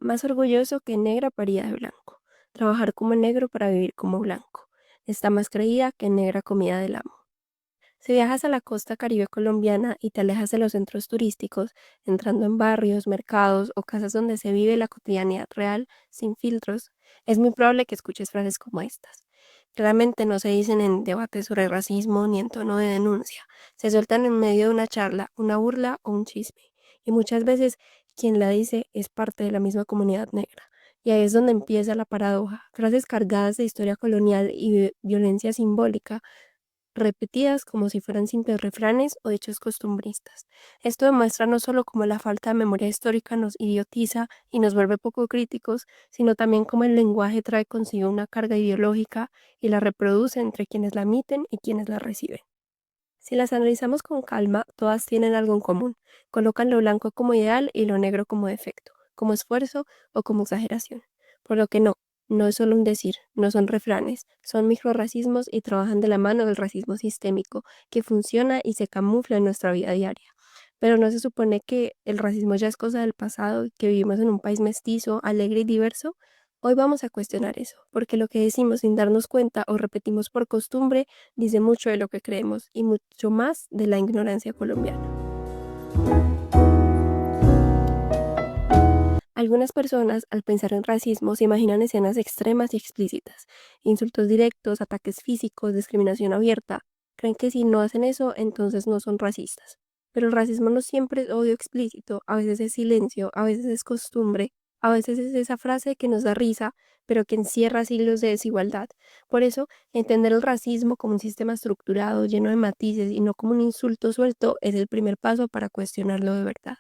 Más orgulloso que negra parida de blanco. Trabajar como negro para vivir como blanco. Está más creída que negra comida del amo. Si viajas a la costa caribe colombiana y te alejas de los centros turísticos, entrando en barrios, mercados o casas donde se vive la cotidianidad real, sin filtros, es muy probable que escuches frases como estas. Claramente no se dicen en debates sobre racismo ni en tono de denuncia. Se sueltan en medio de una charla, una burla o un chisme. Y muchas veces quien la dice es parte de la misma comunidad negra. Y ahí es donde empieza la paradoja. Frases cargadas de historia colonial y violencia simbólica repetidas como si fueran simples refranes o hechos costumbristas. Esto demuestra no solo cómo la falta de memoria histórica nos idiotiza y nos vuelve poco críticos, sino también cómo el lenguaje trae consigo una carga ideológica y la reproduce entre quienes la emiten y quienes la reciben. Si las analizamos con calma, todas tienen algo en común. Colocan lo blanco como ideal y lo negro como defecto, como esfuerzo o como exageración. Por lo que no es solo un decir, no son refranes, son microrracismos y trabajan de la mano del racismo sistémico, que funciona y se camufla en nuestra vida diaria. Pero no se supone que el racismo ya es cosa del pasado y que vivimos en un país mestizo, alegre y diverso. Hoy vamos a cuestionar eso, porque lo que decimos sin darnos cuenta o repetimos por costumbre dice mucho de lo que creemos y mucho más de la ignorancia colombiana. Algunas personas, al pensar en racismo, se imaginan escenas extremas y explícitas, insultos directos, ataques físicos, discriminación abierta. Creen que si no hacen eso, entonces no son racistas. Pero el racismo no siempre es odio explícito, a veces es silencio, a veces es costumbre, a veces es esa frase que nos da risa, pero que encierra siglos de desigualdad. Por eso, entender el racismo como un sistema estructurado, lleno de matices y no como un insulto suelto, es el primer paso para cuestionarlo de verdad.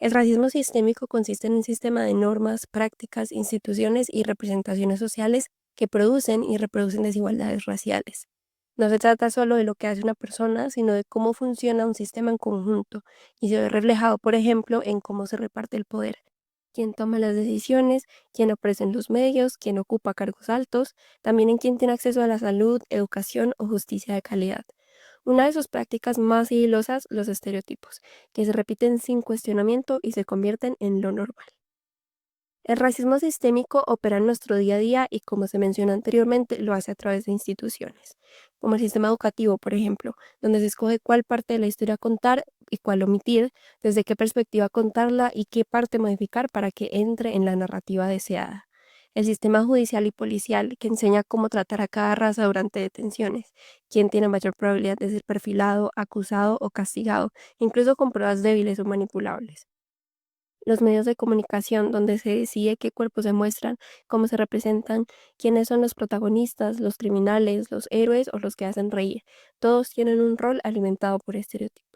El racismo sistémico consiste en un sistema de normas, prácticas, instituciones y representaciones sociales que producen y reproducen desigualdades raciales. No se trata solo de lo que hace una persona, sino de cómo funciona un sistema en conjunto y se ve reflejado, por ejemplo, en cómo se reparte el poder, quién toma las decisiones, quién aparece en los medios, quién ocupa cargos altos, también en quién tiene acceso a la salud, educación o justicia de calidad. Una de sus prácticas más sigilosas, los estereotipos, que se repiten sin cuestionamiento y se convierten en lo normal. El racismo sistémico opera en nuestro día a día y, como se mencionó anteriormente, lo hace a través de instituciones, como el sistema educativo, por ejemplo, donde se escoge cuál parte de la historia contar y cuál omitir, desde qué perspectiva contarla y qué parte modificar para que entre en la narrativa deseada. El sistema judicial y policial, que enseña cómo tratar a cada raza durante detenciones, quién tiene mayor probabilidad de ser perfilado, acusado o castigado, incluso con pruebas débiles o manipulables. Los medios de comunicación, donde se decide qué cuerpos se muestran, cómo se representan, quiénes son los protagonistas, los criminales, los héroes o los que hacen reír. Todos tienen un rol alimentado por estereotipos.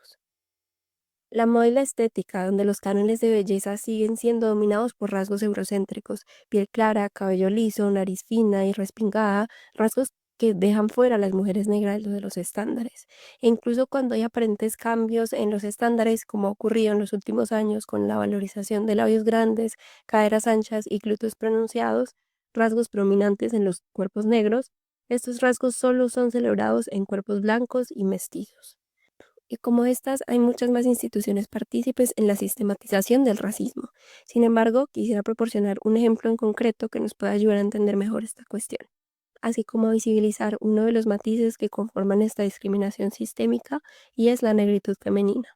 La moda y la estética, donde los cánones de belleza siguen siendo dominados por rasgos eurocéntricos, piel clara, cabello liso, nariz fina y respingada, rasgos que dejan fuera a las mujeres negras de los estándares. E incluso cuando hay aparentes cambios en los estándares, como ha ocurrido en los últimos años con la valorización de labios grandes, caderas anchas y glúteos pronunciados, rasgos prominentes en los cuerpos negros, estos rasgos solo son celebrados en cuerpos blancos y mestizos. Y como estas, hay muchas más instituciones partícipes en la sistematización del racismo. Sin embargo, quisiera proporcionar un ejemplo en concreto que nos pueda ayudar a entender mejor esta cuestión, así como a visibilizar uno de los matices que conforman esta discriminación sistémica y es la negritud femenina.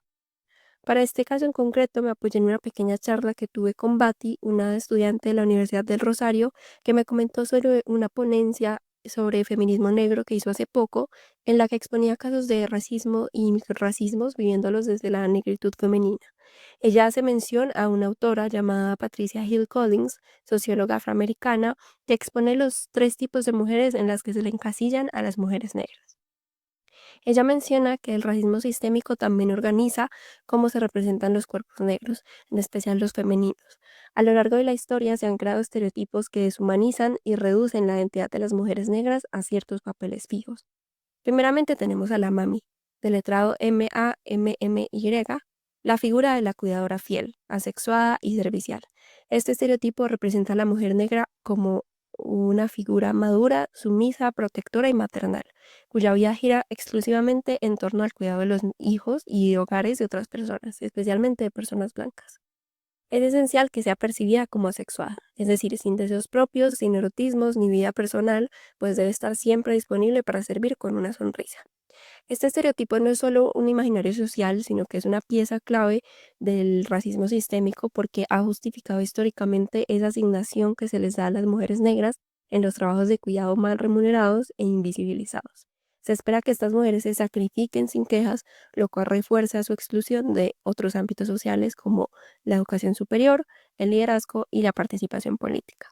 Para este caso en concreto me apoyé en una pequeña charla que tuve con Bati, una estudiante de la Universidad del Rosario, que me comentó sobre una ponencia sobre feminismo negro que hizo hace poco, en la que exponía casos de racismo y microrracismos viviéndolos desde la negritud femenina. Ella hace mención a una autora llamada Patricia Hill Collins, socióloga afroamericana, que expone los tres tipos de mujeres en las que se le encasillan a las mujeres negras. Ella menciona que el racismo sistémico también organiza cómo se representan los cuerpos negros, en especial los femeninos. A lo largo de la historia se han creado estereotipos que deshumanizan y reducen la identidad de las mujeres negras a ciertos papeles fijos. Primeramente tenemos a la mami, deletrado M-A-M-M-Y, la figura de la cuidadora fiel, asexuada y servicial. Este estereotipo representa a la mujer negra como una figura madura, sumisa, protectora y maternal, cuya vida gira exclusivamente en torno al cuidado de los hijos y de hogares de otras personas, especialmente de personas blancas. Es esencial que sea percibida como asexuada, es decir, sin deseos propios, sin erotismos ni vida personal, pues debe estar siempre disponible para servir con una sonrisa. Este estereotipo no es solo un imaginario social, sino que es una pieza clave del racismo sistémico porque ha justificado históricamente esa asignación que se les da a las mujeres negras en los trabajos de cuidado mal remunerados e invisibilizados. Se espera que estas mujeres se sacrifiquen sin quejas, lo cual refuerza su exclusión de otros ámbitos sociales como la educación superior, el liderazgo y la participación política.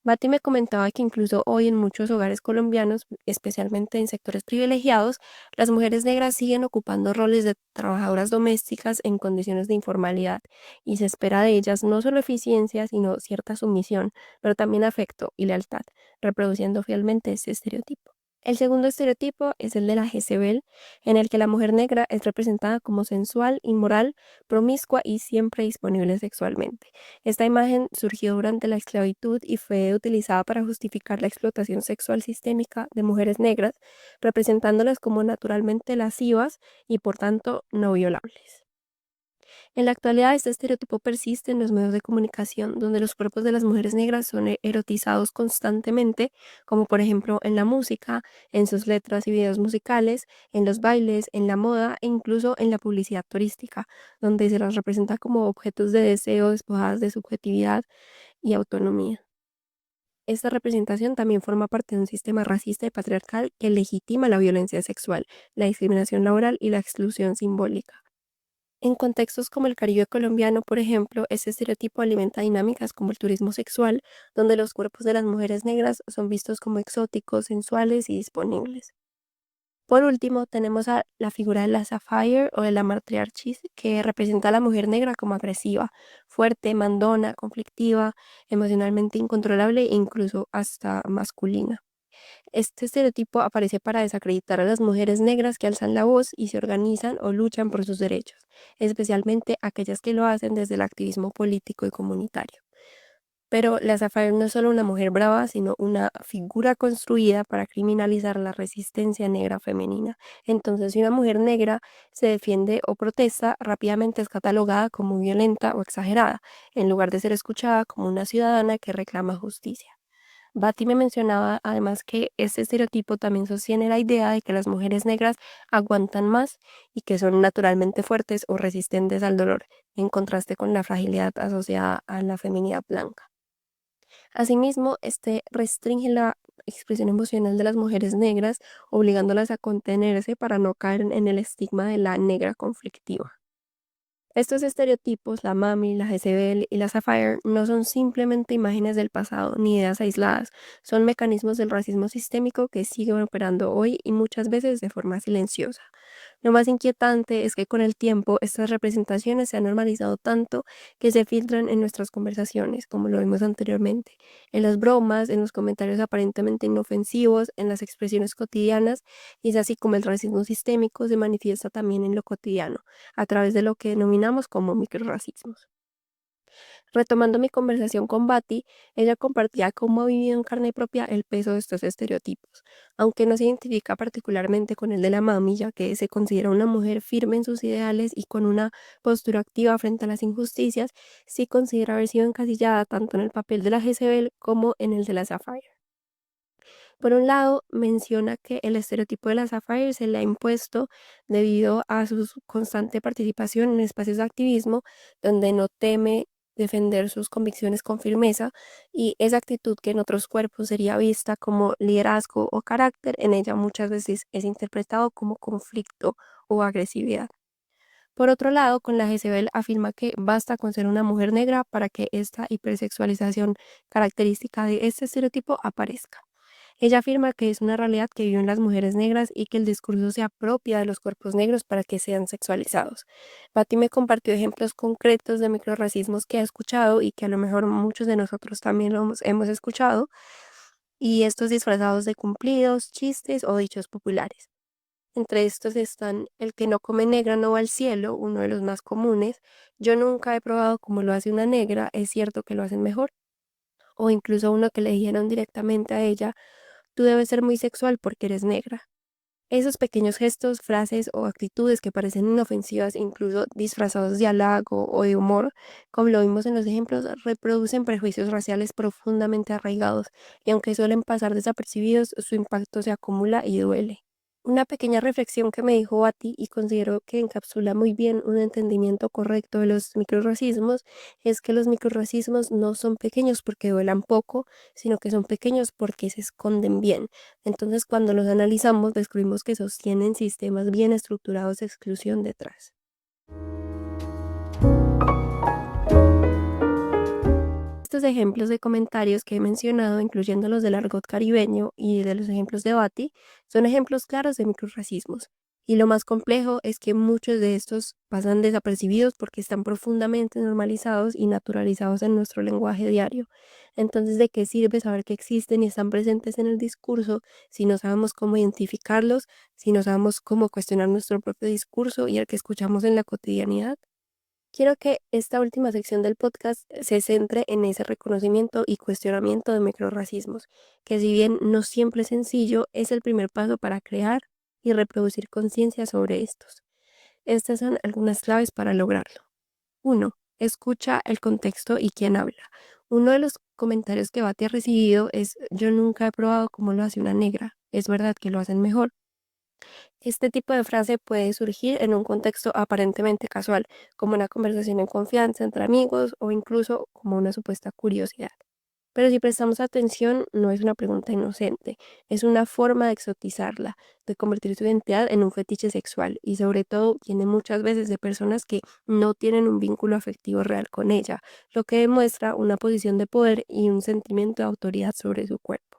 Bati me comentaba que incluso hoy en muchos hogares colombianos, especialmente en sectores privilegiados, las mujeres negras siguen ocupando roles de trabajadoras domésticas en condiciones de informalidad y se espera de ellas no solo eficiencia, sino cierta sumisión, pero también afecto y lealtad, reproduciendo fielmente ese estereotipo. El segundo estereotipo es el de la Jezebel, en el que la mujer negra es representada como sensual, inmoral, promiscua y siempre disponible sexualmente. Esta imagen surgió durante la esclavitud y fue utilizada para justificar la explotación sexual sistémica de mujeres negras, representándolas como naturalmente lascivas y por tanto no violables. En la actualidad, este estereotipo persiste en los medios de comunicación, donde los cuerpos de las mujeres negras son erotizados constantemente, como por ejemplo en la música, en sus letras y videos musicales, en los bailes, en la moda e incluso en la publicidad turística, donde se las representa como objetos de deseo despojadas de subjetividad y autonomía. Esta representación también forma parte de un sistema racista y patriarcal que legitima la violencia sexual, la discriminación laboral y la exclusión simbólica. En contextos como el Caribe colombiano, por ejemplo, este estereotipo alimenta dinámicas como el turismo sexual, donde los cuerpos de las mujeres negras son vistos como exóticos, sensuales y disponibles. Por último, tenemos a la figura de la Sapphire o de la matriarchis, que representa a la mujer negra como agresiva, fuerte, mandona, conflictiva, emocionalmente incontrolable e incluso hasta masculina. Este estereotipo aparece para desacreditar a las mujeres negras que alzan la voz y se organizan o luchan por sus derechos, especialmente aquellas que lo hacen desde el activismo político y comunitario. Pero la Sapphire no es solo una mujer brava, sino una figura construida para criminalizar la resistencia negra femenina. Entonces, si una mujer negra se defiende o protesta, rápidamente es catalogada como violenta o exagerada, en lugar de ser escuchada como una ciudadana que reclama justicia. Batty me mencionaba además que este estereotipo también sostiene la idea de que las mujeres negras aguantan más y que son naturalmente fuertes o resistentes al dolor, en contraste con la fragilidad asociada a la feminidad blanca. Asimismo, este restringe la expresión emocional de las mujeres negras, obligándolas a contenerse para no caer en el estigma de la negra conflictiva. Estos estereotipos, la Mami, la Jezebel y la Sapphire, no son simplemente imágenes del pasado ni ideas aisladas, son mecanismos del racismo sistémico que siguen operando hoy y muchas veces de forma silenciosa. Lo más inquietante es que con el tiempo estas representaciones se han normalizado tanto que se filtran en nuestras conversaciones, como lo vimos anteriormente, en las bromas, en los comentarios aparentemente inofensivos, en las expresiones cotidianas, y es así como el racismo sistémico se manifiesta también en lo cotidiano, a través de lo que denominamos como microrracismos. Retomando mi conversación con Batty, ella compartía cómo ha vivido en carne propia el peso de estos estereotipos, aunque no se identifica particularmente con el de la mami, ya que se considera una mujer firme en sus ideales y con una postura activa frente a las injusticias, sí considera haber sido encasillada tanto en el papel de la Jezebel como en el de la Sapphire. Por un lado, menciona que el estereotipo de la Sapphire se le ha impuesto debido a su constante participación en espacios de activismo donde no teme defender sus convicciones con firmeza y esa actitud que en otros cuerpos sería vista como liderazgo o carácter, en ella muchas veces es interpretado como conflicto o agresividad. Por otro lado, con la Jezebel afirma que basta con ser una mujer negra para que esta hipersexualización característica de este estereotipo aparezca. Ella afirma que es una realidad que viven las mujeres negras y que el discurso se apropia de los cuerpos negros para que sean sexualizados. Patti me compartió ejemplos concretos de microrracismos que ha escuchado y que a lo mejor muchos de nosotros también hemos escuchado, y estos disfrazados de cumplidos, chistes o dichos populares. Entre estos están el que no come negra no va al cielo, uno de los más comunes. Yo nunca he probado como lo hace una negra, es cierto que lo hacen mejor. o incluso uno que le dijeron directamente a ella, tú debes ser muy sexual porque eres negra. Esos pequeños gestos, frases o actitudes que parecen inofensivas, incluso disfrazados de halago o de humor, como lo vimos en los ejemplos, reproducen prejuicios raciales profundamente arraigados y aunque suelen pasar desapercibidos, su impacto se acumula y duele. Una pequeña reflexión que me dijo Bati y considero que encapsula muy bien un entendimiento correcto de los microrracismos es que los microrracismos no son pequeños porque duelan poco, sino que son pequeños porque se esconden bien. Entonces, cuando los analizamos, descubrimos que sostienen sistemas bien estructurados de exclusión detrás. Estos ejemplos de comentarios que he mencionado, incluyendo los del argot caribeño y de los ejemplos de Bati, son ejemplos claros de microrracismos. Y lo más complejo es que muchos de estos pasan desapercibidos porque están profundamente normalizados y naturalizados en nuestro lenguaje diario. Entonces, ¿de qué sirve saber que existen y están presentes en el discurso si no sabemos cómo identificarlos, si no sabemos cómo cuestionar nuestro propio discurso y el que escuchamos en la cotidianidad? Quiero que esta última sección del podcast se centre en ese reconocimiento y cuestionamiento de microrracismos, que si bien no siempre es sencillo, es el primer paso para crear y reproducir conciencia sobre estos. Estas son algunas claves para lograrlo. 1. Escucha el contexto y quién habla. Uno de los comentarios que Bati ha recibido es: yo nunca he probado cómo lo hace una negra. Es verdad que lo hacen mejor. Este tipo de frase puede surgir en un contexto aparentemente casual, como una conversación en confianza entre amigos o incluso como una supuesta curiosidad. Pero si prestamos atención, no es una pregunta inocente, es una forma de exotizarla, de convertir su identidad en un fetiche sexual y sobre todo viene muchas veces de personas que no tienen un vínculo afectivo real con ella, lo que demuestra una posición de poder y un sentimiento de autoridad sobre su cuerpo.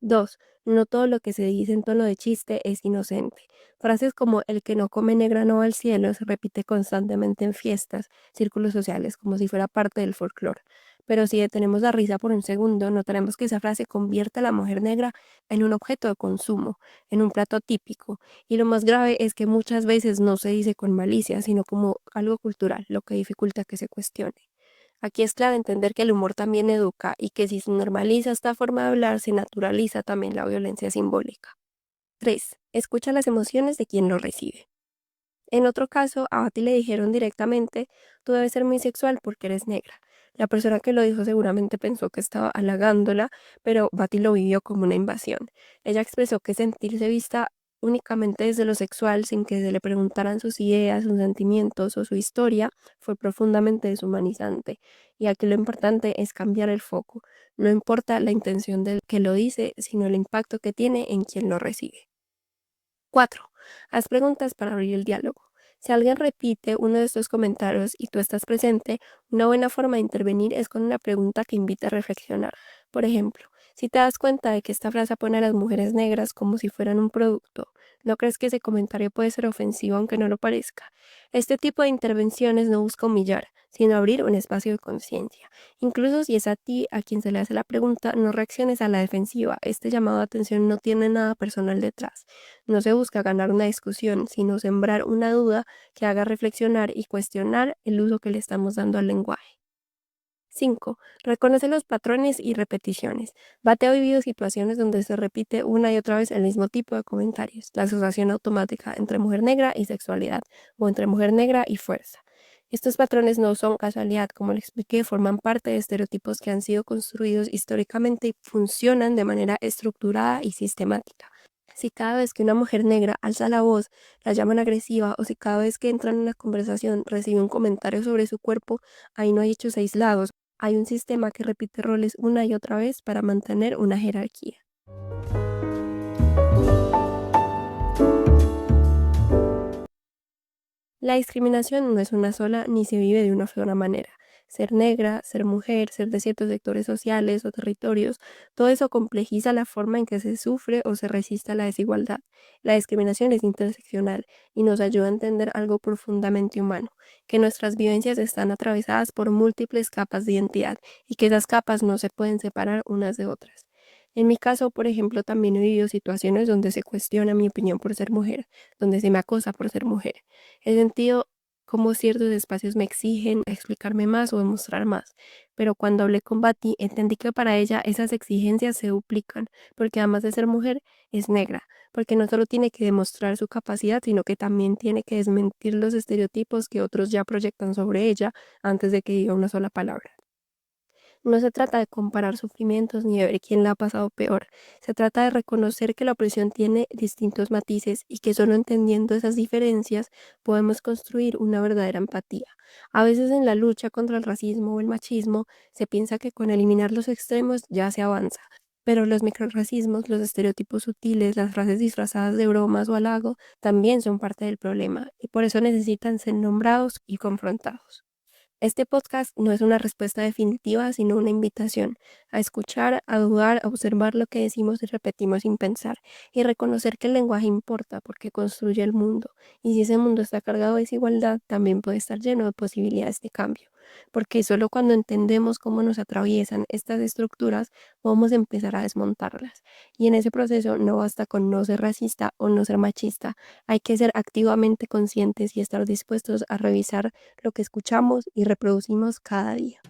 2. No todo lo que se dice en tono de chiste es inocente. Frases como el que no come negra no va al cielo se repite constantemente en fiestas, círculos sociales, como si fuera parte del folclore. Pero si detenemos la risa por un segundo, notaremos que esa frase convierte a la mujer negra en un objeto de consumo, en un plato típico. Y lo más grave es que muchas veces no se dice con malicia, sino como algo cultural, lo que dificulta que se cuestione. Aquí es clave entender que el humor también educa y que si se normaliza esta forma de hablar, se naturaliza también la violencia simbólica. 3. Escucha las emociones de quien lo recibe. En otro caso, a Bati le dijeron directamente, tú debes ser muy sexual porque eres negra. La persona que lo dijo seguramente pensó que estaba halagándola, pero Bati lo vivió como una invasión. Ella expresó que sentirse vista únicamente desde lo sexual, sin que se le preguntaran sus ideas, sus sentimientos o su historia, fue profundamente deshumanizante. Y aquí lo importante es cambiar el foco. No importa la intención del que lo dice, sino el impacto que tiene en quien lo recibe. 4. Haz preguntas para abrir el diálogo. Si alguien repite uno de estos comentarios y tú estás presente, una buena forma de intervenir es con una pregunta que invite a reflexionar. Por ejemplo, si te das cuenta de que esta frase pone a las mujeres negras como si fueran un producto, ¿no crees que ese comentario puede ser ofensivo aunque no lo parezca? Este tipo de intervenciones no busca humillar, sino abrir un espacio de conciencia. Incluso si es a ti a quien se le hace la pregunta, no reacciones a la defensiva. Este llamado de atención no tiene nada personal detrás. No se busca ganar una discusión, sino sembrar una duda que haga reflexionar y cuestionar el uso que le estamos dando al lenguaje. 5. Reconoce los patrones y repeticiones. Bate ha vivido situaciones donde se repite una y otra vez el mismo tipo de comentarios, la asociación automática entre mujer negra y sexualidad, o entre mujer negra y fuerza. Estos patrones no son casualidad, como le expliqué, forman parte de estereotipos que han sido construidos históricamente y funcionan de manera estructurada y sistemática. Si cada vez que una mujer negra alza la voz, la llaman agresiva, o si cada vez que entra en una conversación recibe un comentario sobre su cuerpo, ahí no hay hechos aislados, hay un sistema que repite roles una y otra vez para mantener una jerarquía. La discriminación no es una sola ni se vive de una sola manera. Ser negra, ser mujer, ser de ciertos sectores sociales o territorios, todo eso complejiza la forma en que se sufre o se resiste a la desigualdad. La discriminación es interseccional y nos ayuda a entender algo profundamente humano, que nuestras vivencias están atravesadas por múltiples capas de identidad y que esas capas no se pueden separar unas de otras. En mi caso, por ejemplo, también he vivido situaciones donde se cuestiona mi opinión por ser mujer, donde se me acosa por ser mujer. He sentido cómo ciertos espacios me exigen explicarme más o demostrar más. Pero cuando hablé con Bati, entendí que para ella esas exigencias se duplican, porque además de ser mujer, es negra, porque no solo tiene que demostrar su capacidad, sino que también tiene que desmentir los estereotipos que otros ya proyectan sobre ella antes de que diga una sola palabra. No se trata de comparar sufrimientos ni de ver quién la ha pasado peor. Se trata de reconocer que la opresión tiene distintos matices y que solo entendiendo esas diferencias podemos construir una verdadera empatía. A veces en la lucha contra el racismo o el machismo se piensa que con eliminar los extremos ya se avanza. Pero los microrracismos, los estereotipos sutiles, las frases disfrazadas de bromas o halago también son parte del problema y por eso necesitan ser nombrados y confrontados. Este podcast no es una respuesta definitiva, sino una invitación a escuchar, a dudar, a observar lo que decimos y repetimos sin pensar y reconocer que el lenguaje importa porque construye el mundo. Y si ese mundo está cargado de desigualdad, también puede estar lleno de posibilidades de cambio. Porque solo cuando entendemos cómo nos atraviesan estas estructuras, podemos empezar a desmontarlas. Y en ese proceso no basta con no ser racista o no ser machista, hay que ser activamente conscientes y estar dispuestos a revisar lo que escuchamos y reproducimos cada día.